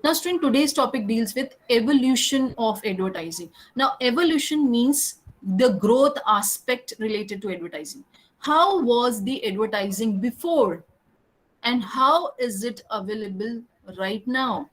Now, student, today's topic deals with evolution of advertising. Now, evolution means the growth aspect related to advertising. How was the advertising before, and how is it available right now?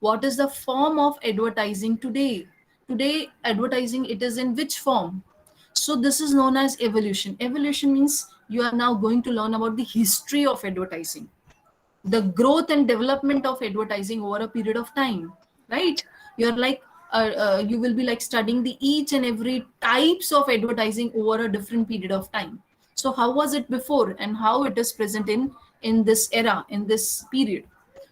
What is the form of advertising today? Today, advertising, it is in which form? So this is known as evolution. Evolution means you are now going to learn about the history of advertising, the growth and development of advertising over a period of time, right? You're like you will be like studying the each and every types of advertising over a different period of time. So how was it before and how it is present in this era, in this period?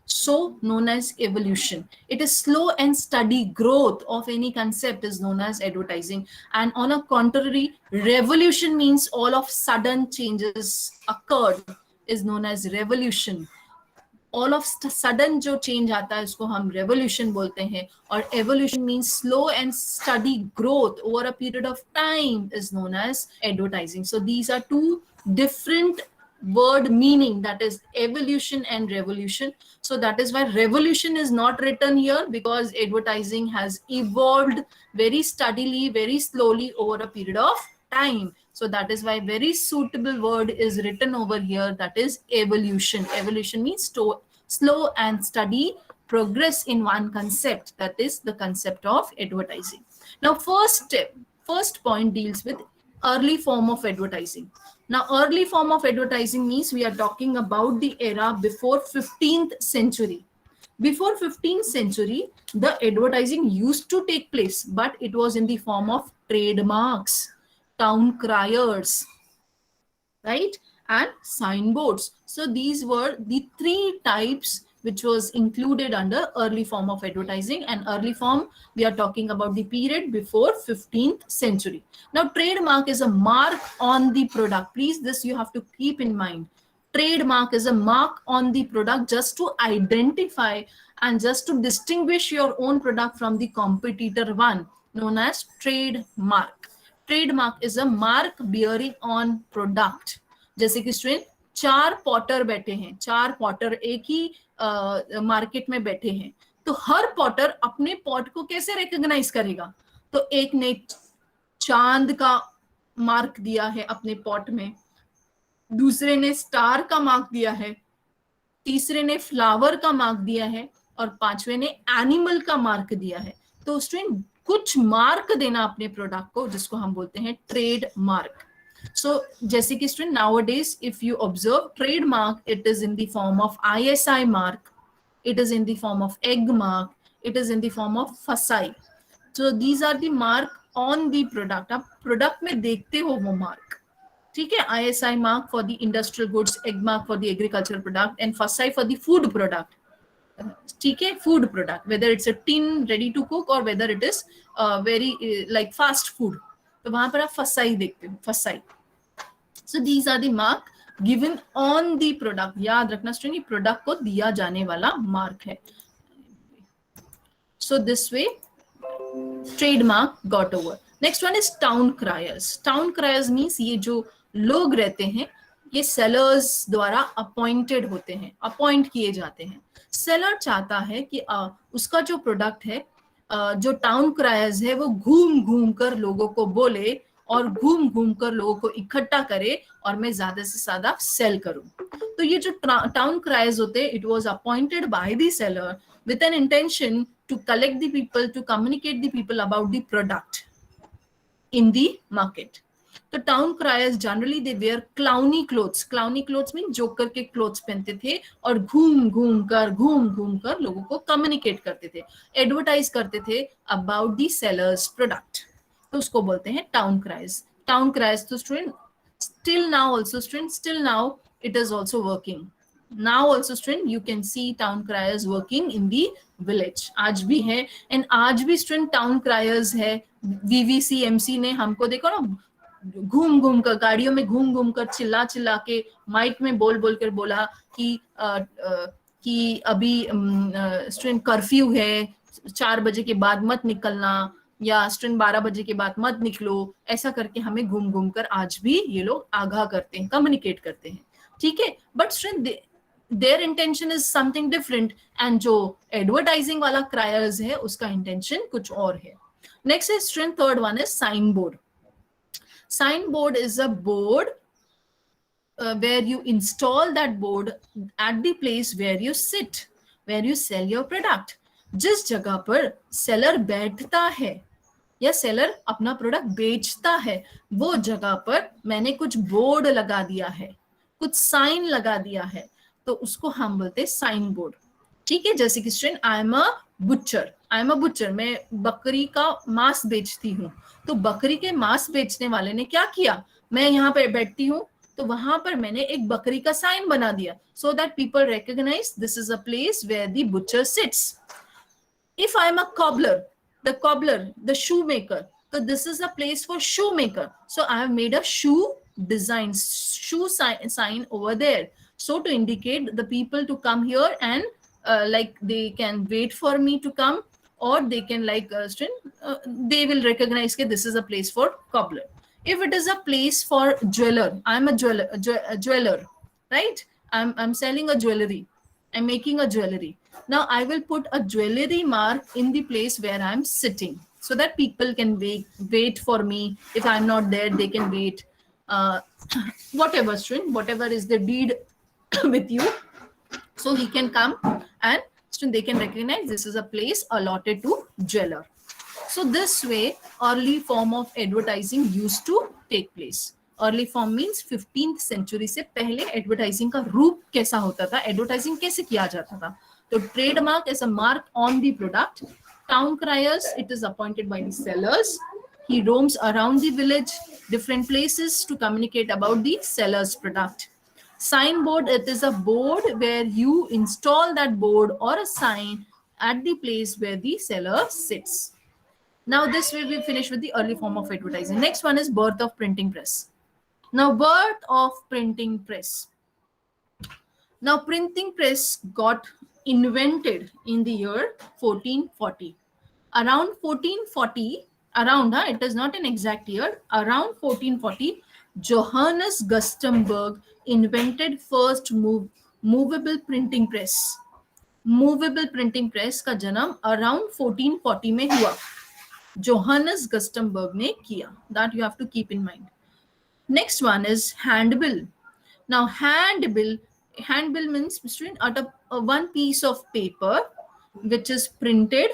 So known as evolution. It is slow and steady growth of any concept is known as advertising. And on a contrary, revolution means all of sudden changes occurred is known as revolution. All of sudden जो change आता है उसको हम revolution बोलते हैं. और evolution means slow and steady growth over a period of time is known as advertising. So these are two different word meaning, that is evolution and revolution. So that is why revolution is not written here, because advertising has evolved very steadily, very slowly over a period of time. So that is why very suitable word is written over here, that is evolution. Evolution means slow and steady progress in one concept, that is the concept of advertising. Now first point deals with early form of advertising. Now early form of advertising means we are talking about the era before 15th century. Before 15th century, the advertising used to take place, but it was in the form of trademarks, town criers, right, and signboards. So these were the three types which was included under early form of advertising. And early form, we are talking about the period before 15th century. Now trademark is a mark on the product. Please, this you have to keep in mind. Trademark is a mark on the product just to identify and just to distinguish your own product from the competitor one, known as trademark. Trademark is a mark bearing on product. जैसे कि student चार Potter बैठे हैं, चार Potter एक ही market में बैठे हैं, तो हर पॉटर अपने पॉट को कैसे रिकॉग्नाइज करेगा? तो एक ने चांद का मार्क दिया है अपने पॉट में, दूसरे ने स्टार का मार्क दिया है, तीसरे ने फ्लावर का मार्क दिया है, और पांचवे ने एनिमल का मार्क दिया है. तो स्टूडेंट कुछ मार्क देना अपने प्रोडक्ट को, जिसको हम बोलते हैं ट्रेड मार्क. So जैसे कि student nowadays if you observe trademark, it is in the form of ISI mark, it is in the form of egg mark, it is in the form of FSSAI. So these are the mark on the product. आप product में देखते हो वो mark, ठीक है? ISI mark for the industrial goods, egg mark for the agricultural product, and FSSAI for the food product. ठीक है, food product, whether it's a tin ready to cook or whether it is very like fast food, तो वहां पर आप FSSAI देखते हो, FSSAI. So these are the mark given on the product. याद रखना स्टूडेंट, प्रोडक्ट को दिया जाने वाला मार्क है. So this way trademark got over. Next one is town criers. Town criers means ये जो लोग रहते हैं, ये सेलर्स द्वारा अपॉइंटेड होते हैं, अपॉइंट किए जाते हैं. सेलर चाहता है कि उसका जो प्रोडक्ट है, जो टाउन क्रायर्स है, वो घूम घूम कर लोगों को बोले और घूम घूम कर लोगों को इकट्ठा करे और मैं ज्यादा से ज्यादा सेल करूं. तो ये जो टाउन क्रायर्स होते हैं, it was appointed by the seller with an intention to collect the people, to communicate the people about the product in the market. तो town criers generally they were clowny clothes. Clowny clothes mean joker के clothes पहनते थे और घूम घूम कर लोगों को कम्युनिकेट करते थे, एडवर्टाइज करते थे अबाउट द सेलर्स प्रोडक्ट. तो उसको बोलते हैं टाउन क्रायर्स. टाउन क्रायर्स तो student still now also student, still now it is also working. Now also student you can see town criers working in the village. आज भी है, and आज भी student town criers है. VVCMC ने हमको देखो ना, घूम घूम कर गाड़ियों में घूम घूम कर चिल्ला चिल्ला के माइक में बोल बोल कर बोला कि अभी स्टूडेंट कर्फ्यू है, 4 बजे के बाद मत निकलना, या स्टूडेंट 12 बजे के बाद मत निकलो. ऐसा करके हमें घूम घूम कर आज भी ये लोग आगाह करते हैं, कम्युनिकेट करते हैं, ठीक है? But student there intention is something different, and जो एडवर्टाइजिंग वाला क्रायर्स है उसका इंटेंशन कुछ और है. Next is student, third one is sine board. Sign board is a board where you install that board at the place where you sit, where you sell your product. जिस जगह पर seller बैठता है या seller अपना product बेचता है, वो जगह पर मैंने कुछ बोर्ड लगा दिया है, कुछ साइन लगा दिया है, तो उसको हम बोलते हैं साइन बोर्ड. ठीक है, जैसे कि student, I am a butcher, I am a butcher, मैं बकरी का मांस बेचती हूँ. तो बकरी के मांस बेचने वाले ने क्या किया, मैं यहाँ पे बैठती हूँ तो वहां पर मैंने एक बकरी का साइन बना दिया, so that people recognise this is a place where the butcher sits. If I am a cobbler, the shoemaker, so this is a place for shoemaker. So I have made a shoe design, shoe sign over there. So to indicate the people to come here and like they can wait for me to come, or they can like they will recognize that this is a place for cobbler. If it is a place for jeweler, I am a jeweler, right? I'm selling a jewelry. I'm making a jewelry. Now I will put a jewelry mark in the place where I'm sitting, so that people can wait for me. If I'm not there, they can wait. Whatever, student, whatever is the deed with you, so he can come and student, they can recognize this is a place allotted to jeweler. So this way, early form of advertising used to take place. Early form means 15th century से पहले advertising का रूप कैसा होता था, advertising कैसे किया जाता था. तो trademark as a mark on the product. Town criers, it is appointed by the sellers. He roams around the village, different places to communicate about the seller's product. Signboard, it is a board where you install that board or a sign at the place where the seller sits. Now this way we finish with the early form of advertising. Next one is birth of printing press. Now, birth of printing press. Now, printing press got invented in the year 1440. Around 1440, it is not an exact year, around 1440, Johannes Gutenberg invented first movable printing press. Movable printing press का जन्म around 1440 में हुआ. Johannes Gutenberg ने किया. That you have to keep in mind. Next one is handbill. Now handbill means out of one piece of paper which is printed.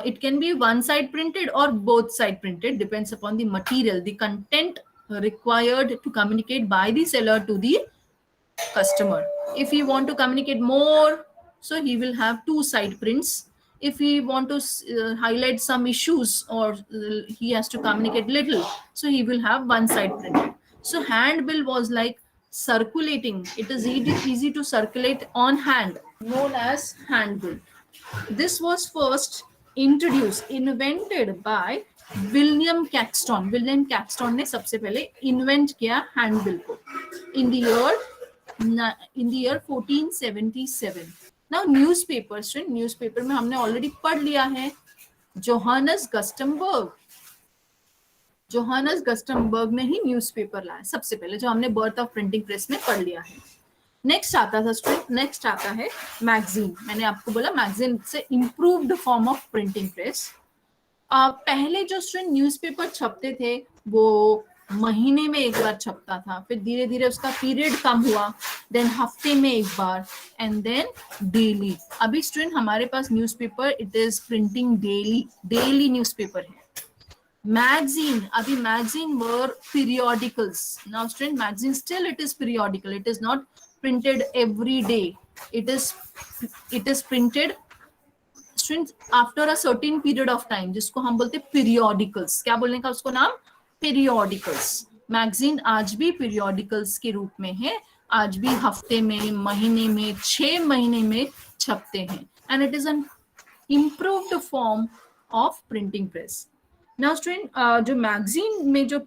It can be one side printed or both side printed, depends upon the material, the content required to communicate by the seller to the customer. If you want to communicate more, so he will have two side prints. If he want to highlight some issues, or he has to communicate little, so he will have one side printed. So handbill was like circulating. It is easy to circulate on hand, known as handbill. This was first invented by William Caxton. William Caxton ने सबसे पहले invent किया handbill को in the year 1477. Now newspaper, newspaper में हमने already पढ़ लिया है जोहानस गस्टमबर्ग ने ही न्यूज़पेपर लाया सबसे पहले, जो हमने बर्थ ऑफ प्रिंटिंग प्रेस में पढ़ लिया है. नेक्स्ट आता है मैगजीन. मैंने आपको बोला मैगजीन से improved form of printing press. पहले जो स्टूडेंट न्यूज़पेपर छपते थे वो महीने में एक बार छपता था, फिर धीरे धीरे उसका पीरियड कम हुआ, देन हफ्ते में एक बार, एंड देन डेली. अभी स्टूडेंट हमारे पास newspaper it is printing daily newspaper है. Magazine, abhi magazine were periodicals. Now student, magazine still it is periodical. It is not printed every day. It is printed students after a certain period of time, जिसको हम बोलते हैं periodicals. क्या बोलने का उसको नाम? Periodicals. Magazine आज भी periodicals के रूप में है, आज भी हफ्ते में, महीने में, 6 महीने में छपते हैं. And it is an improved form of printing press. Now student, जो मैगजीन में जो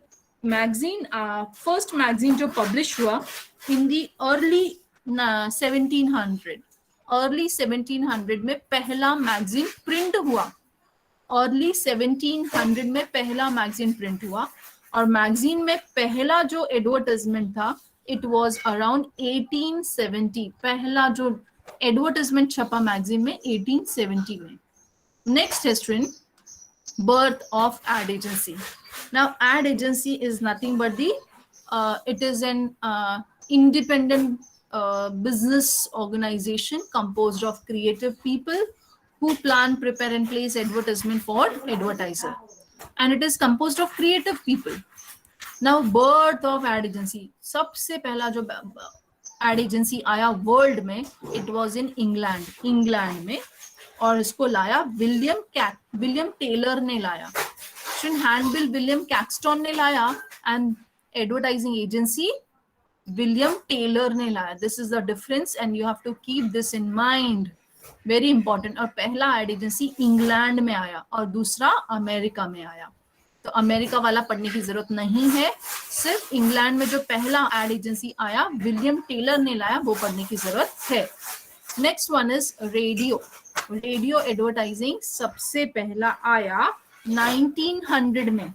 फर्स्ट मैगजीन जो पब्लिश हुआ इन दी अर्ली 1700 में पहला मैगजीन प्रिंट हुआ. अर्ली 1700 में पहला मैगजीन प्रिंट हुआ, और मैगजीन में पहला जो एडवर्टाइजमेंट था it was around 1870. पहला जो एडवर्टाइजमेंट छपा मैगजीन में 1870 में. Next history, birth of ad agency. Now, ad agency is nothing but it is an independent business organization composed of creative people who plan, prepare, and place advertisement for advertiser. And it is composed of creative people. Now, birth of ad agency. सबसे पहला जो ad agency आया world में, it was in England में, और इसको लाया William Taylor ने लाया. हैंडबिल विलियम कैक्सटन ने लाया and advertising agency William Taylor ने लाया. This is the difference and you have to keep this in mind, very important. और पहला एड एजेंसी इंग्लैंड में आया और दूसरा अमेरिका में आया. तो अमेरिका वाला पढ़ने की जरूरत नहीं है, सिर्फ इंग्लैंड में जो पहला एड एजेंसी आया विलियम टेलर ने लाया वो पढ़ने की जरूरत है. Next one is radio. Radio advertising सबसे पहला आया 1900 में,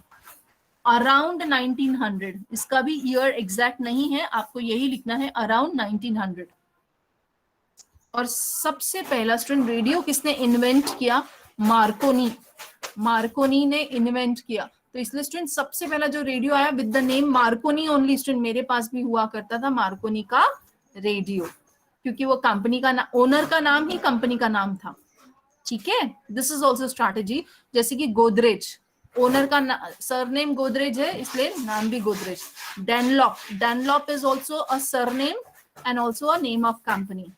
अराउंड 1900. इसका भी ईयर एग्जैक्ट नहीं है, आपको यही लिखना है अराउंड 1900. और सबसे पहला स्टूडेंट रेडियो किसने इन्वेंट किया? मार्कोनी ने इन्वेंट किया. तो इसलिए स्टूडेंट सबसे पहला जो रेडियो आया with the name Markovnikov only. Student मेरे पास भी हुआ करता था मार्कोनी का रेडियो, क्योंकि वो कंपनी का ओनर का नाम ही कंपनी का नाम था. ठीक है, दिस इज ऑल्सो स्ट्रैटेजी. जैसे कि गोदरेज, ओनर का सरनेम गोदरेज है इसलिए नाम भी Godrej. Dunlop is also a surname and also a name of company.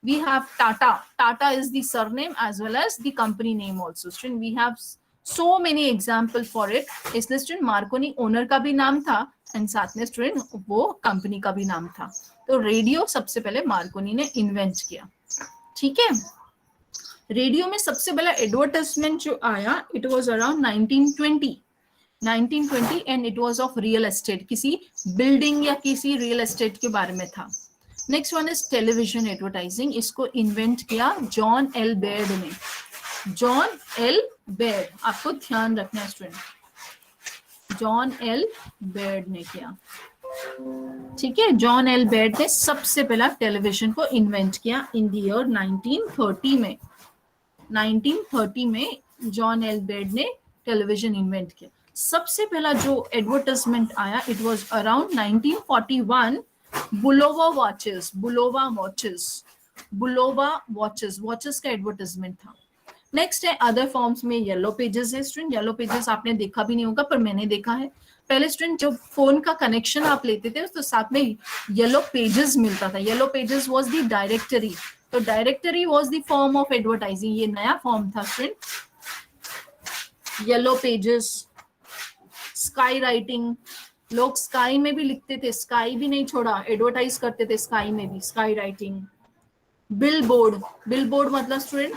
We have Tata is the surname as well as the company name also. Student, we have so many examples for it. इसलिए student Markovnikov owner का भी नाम था and साथ में student वो company का भी नाम था. तो रेडियो सबसे पहले मार्कोनी ने इन्वेंट किया. ठीक है, रेडियो में सबसे पहला एडवर्टाइजमेंट जो आया it was around 1920 and it was of real estate. किसी बिल्डिंग या किसी रियल एस्टेट के बारे में था. Next one is television advertising. इसको इन्वेंट किया जॉन एल बेयर्ड ने. जॉन एल बेयर्ड, आपको ध्यान रखना है स्टूडेंट, जॉन एल बेयर्ड ने किया. ठीक है, जॉन एल बेयर्ड ने सबसे पहला टेलीविजन को इन्वेंट किया इन द ईयर 1930 में. 1930 में जॉन एल बेयर्ड ने टेलीविजन इन्वेंट किया. सबसे पहला जो एडवर्टाइजमेंट आया इट वाज अराउंड 1941. बुलोवा वॉचेस का एडवर्टाइजमेंट था. नेक्स्ट है अदर फॉर्म्स में येलो पेजेस है. स्टूडेंट येलो पेजेस आपने देखा भी नहीं होगा पर मैंने देखा है. पहले स्टूडेंट जब फोन का कनेक्शन आप लेते थे तो साथ में येलो पेजेस मिलता था. Yellow pages was the directory. तो directory was the form of advertising. ये नया फॉर्म था student. Yellow pages, sky writing, लोग स्काई में भी लिखते थे, स्काई भी नहीं छोड़ा, एडवर्टाइज करते थे स्काई में भी, स्काई राइटिंग. बिलबोर्ड मतलब स्टूडेंट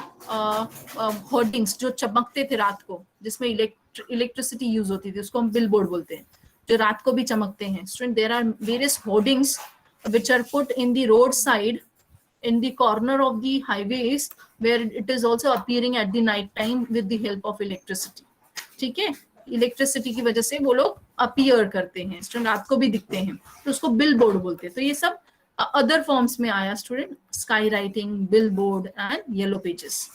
होर्डिंग्स जो चमकते थे रात को, जिसमें इलेक्ट्रिसिटी यूज होती थी, उसको हम बिलबोर्ड बोलते हैं, जो रात को भी चमकते हैं. Student there are various hoardings which are put in the roadside in the corner of the highways where it is also appearing at the night time with the help of electricity. ठीक है, electricity की वजह से वो लोग appear करते हैं student, रात को भी दिखते हैं, तो उसको बिलबोर्ड बोलते हैं. तो ये सब अदर फॉर्म्स में आया student, sky writing, billboard and yellow pages.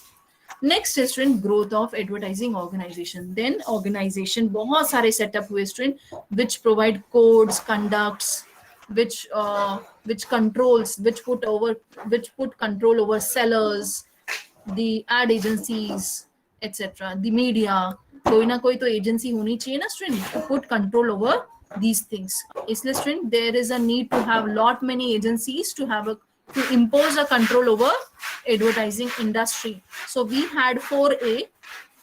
Next है student growth of advertising organization. Then organization बहुत सारे सेटअप हुए student which provide codes, conducts, which put control over sellers, the ad agencies, etc. the media. कोई ना कोई तो agency होनी चाहिए ना student to put control over these things. इसलिए student there is a need to have lot many agencies to impose a control over advertising industry. So we had 4A.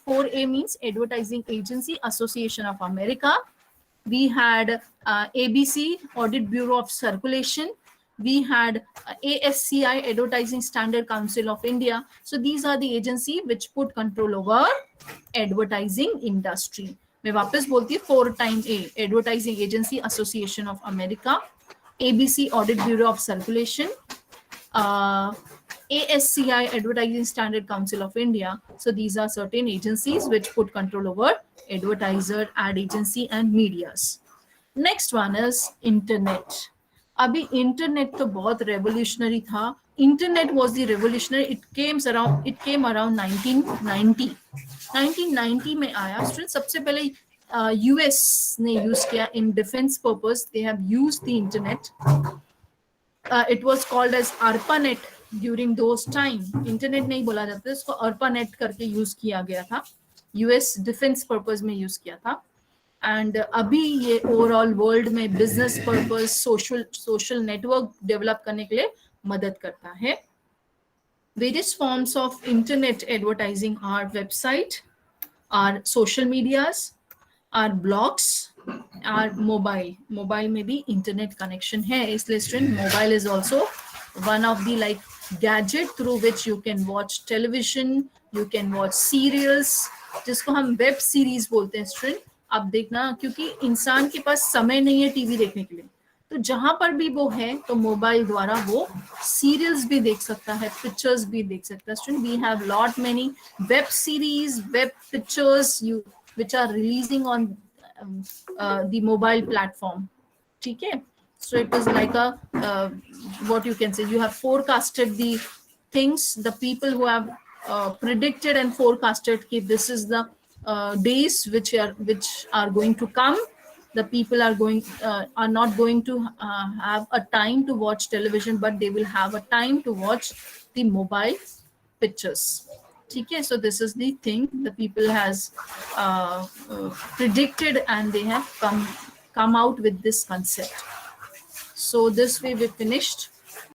4A means Advertising Agency Association of America. We had ABC, Audit Bureau of Circulation. We had ASCI, Advertising Standard Council of India. So these are the agency which put control over advertising industry. मैं वापस बोलती हूँ 4 times A, Advertising Agency Association of America, ABC, Audit Bureau of Circulation, ASCI, Advertising Standard Council of India. So these are certain agencies which put control over advertiser, ad agency and medias. Next one is internet. अभी internet तो बहुत revolutionary था. Internet was the revolutionary. It came around 1990 में आया. Student, सबसे पहले US ने use किया in defence purpose. They have used the internet. It was called as ARPANET during those time. Internet नहीं बोला जाता, इसको ARPANET करके यूज किया गया था. यूएस डिफेंस पर्पस में यूज किया था. एंड अभी ये ओवरऑल वर्ल्ड में business purpose, social network develop करने के लिए मदद करता है. Various forms of internet advertising are website, are social medias, are blogs, are mobile में भी इंटरनेट कनेक्शन है. इसलिए student, mobile is also one of the like gadget through which you can watch television, you can watch serials, जिसको हम web series बोलते हैं. Student, आप देखना, क्योंकि इंसान के पास समय नहीं है टीवी देखने के लिए, तो जहां पर भी वो है तो मोबाइल द्वारा वो सीरियल्स भी देख सकता है, पिक्चर्स भी देख सकता है. Student, we have lot many web series, web pictures which are releasing on the mobile platform. ठीक है? So it is like a what you can say, you have forecasted the things, the people who have predicted and forecasted कि this is the days which are going to come. The people are not going to have a time to watch television, but they will have a time to watch the mobile pictures. ठीक है? So this is the thing the people has predicted, and they have come out with this concept. So this way we finished